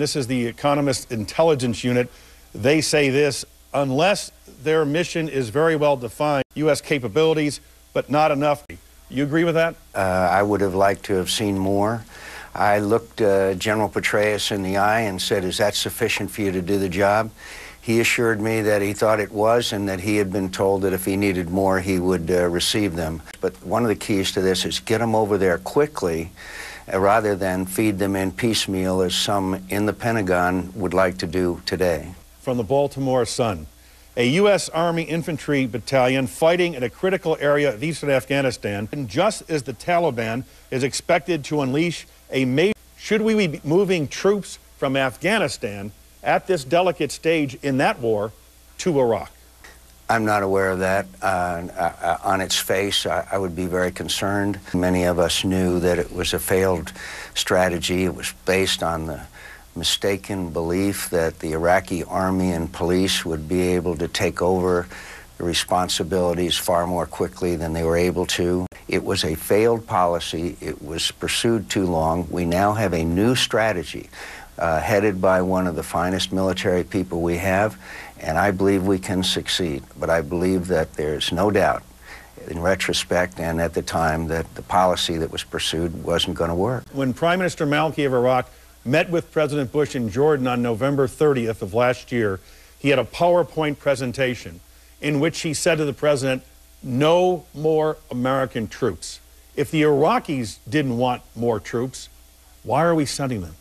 This is the Economist Intelligence Unit. They say this: unless their mission is very well defined, U.S. capabilities, but not enough. You agree with that? I would have liked to have seen more. I looked General Petraeus in the eye and said, is that sufficient for you to do the job? He assured me that he thought it was, and that he had been told that if he needed more, he would receive them. But one of the keys to this is get them over there quickly, rather than feed them in piecemeal, as some in the Pentagon would like to do today. From the Baltimore Sun, a U.S. Army infantry battalion fighting in a critical area of eastern Afghanistan, and just as the Taliban is expected to unleash a major... Should we be moving troops from Afghanistan at this delicate stage in that war to Iraq? I'm not aware of that. On its face, I would be very concerned. Many of us knew that it was a failed strategy. It was based on the mistaken belief that the Iraqi army and police would be able to take over the responsibilities far more quickly than they were able to. It was a failed policy. It was pursued too long. We now have a new strategy headed by one of the finest military people we have, and I believe we can succeed. But I believe that there's no doubt, in retrospect and at the time, that the policy that was pursued wasn't going to work. When Prime Minister Maliki of Iraq met with President Bush in Jordan on November 30th of last year, he had a PowerPoint presentation in which he said to the president, no more American troops. If the Iraqis didn't want more troops, why are we sending them?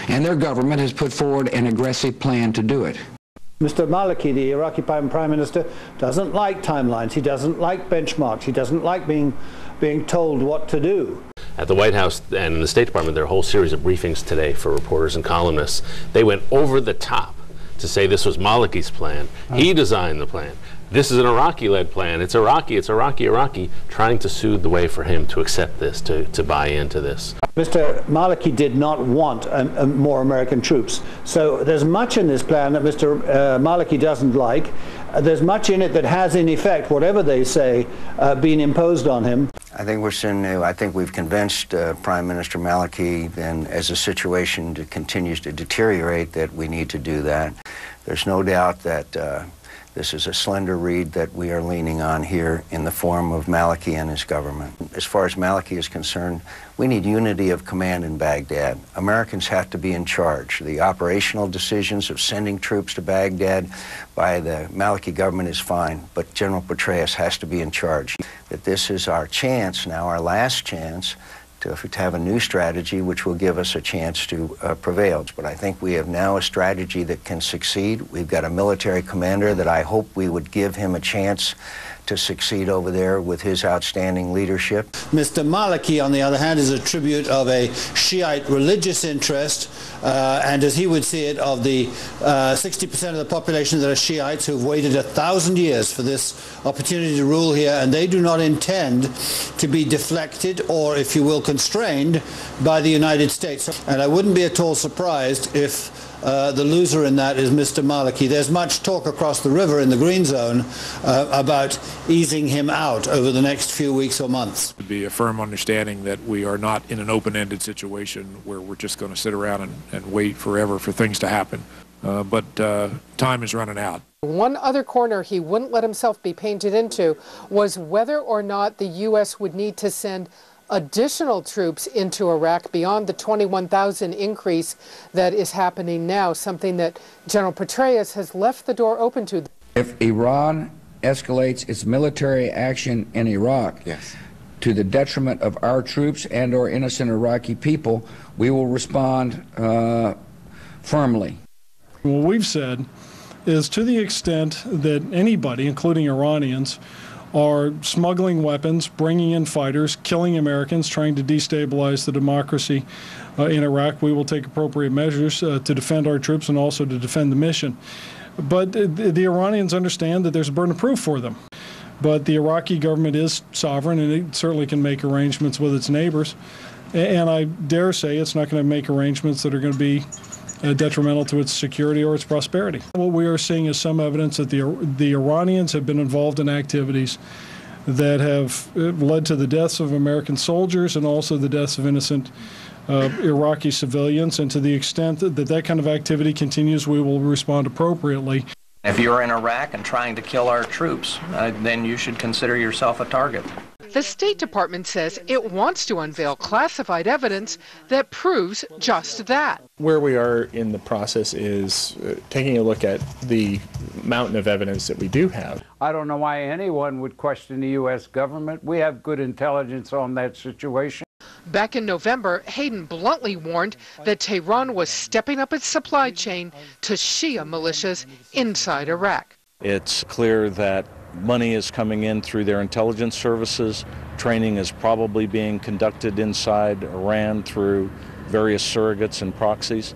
And their government has put forward an aggressive plan to do it. Mr. Maliki, the Iraqi Prime Minister, doesn't like timelines. He doesn't like benchmarks. He doesn't like being told what to do. At the White House and in the State Department, there are a whole series of briefings today for reporters and columnists. They went over the top to say this was Maliki's plan. He designed the plan. This is an Iraqi-led plan. It's Iraqi, trying to soothe the way for him to accept this, to buy into this. Mr. Maliki did not want more American troops. So there's much in this plan that Mr. Maliki doesn't like. There's much in it that has, in effect, whatever they say, been imposed on him. I think we've convinced Prime Minister Maliki, and as the situation continues to deteriorate, that we need to do that. There's no doubt that this is a slender reed that we are leaning on here in the form of Maliki and his government. As far as Maliki is concerned, we need unity of command in Baghdad. Americans have to be in charge. The operational decisions of sending troops to Baghdad by the Maliki government is fine, but General Petraeus has to be in charge. That this is our chance now, our last chance, to have a new strategy which will give us a chance to prevail. But I think we have now a strategy that can succeed. We've got a military commander that I hope we would give him a chance to succeed over there with his outstanding leadership. Mr. Maliki, on the other hand, is a tribute of a Shiite religious interest, and as he would see it, of the 60% of the population that are Shiites who've waited 1,000 years for this opportunity to rule here, and they do not intend to be deflected or, if you will, constrained by the United States. And I wouldn't be at all surprised if the loser in that is Mr. Maliki. There's much talk across the river in the Green Zone about easing him out over the next few weeks or months. It would be a firm understanding that we are not in an open-ended situation where we're just going to sit around and wait forever for things to happen. But time is running out. One other corner he wouldn't let himself be painted into was whether or not the U.S. would need to send additional troops into Iraq beyond the 21,000 increase that is happening now, something that General Petraeus has left the door open to. If Iran escalates its military action in Iraq to the detriment of our troops and or innocent Iraqi people, we will respond firmly. What we've said is, to the extent that anybody, including Iranians, are smuggling weapons, bringing in fighters, killing Americans, trying to destabilize the democracy in Iraq, we will take appropriate measures to defend our troops and also to defend the mission. But the Iranians understand that there's a burden of proof for them. But the Iraqi government is sovereign, and it certainly can make arrangements with its neighbors. And I dare say it's not going to make arrangements that are going to be detrimental to its security or its prosperity. What we are seeing is some evidence that the Iranians have been involved in activities that have led to the deaths of American soldiers and also the deaths of innocent Iraqi civilians, and to the extent that that kind of activity continues, we will respond appropriately. If you're in Iraq and trying to kill our troops, then you should consider yourself a target. The State Department says it wants to unveil classified evidence that proves just that. Where we are in the process is taking a look at the mountain of evidence that we do have. I don't know why anyone would question the U.S. government. We have good intelligence on that situation. Back in November, Hayden bluntly warned that Tehran was stepping up its supply chain to Shia militias inside Iraq. It's clear that money is coming in through their intelligence services. Training is probably being conducted inside Iran through various surrogates and proxies.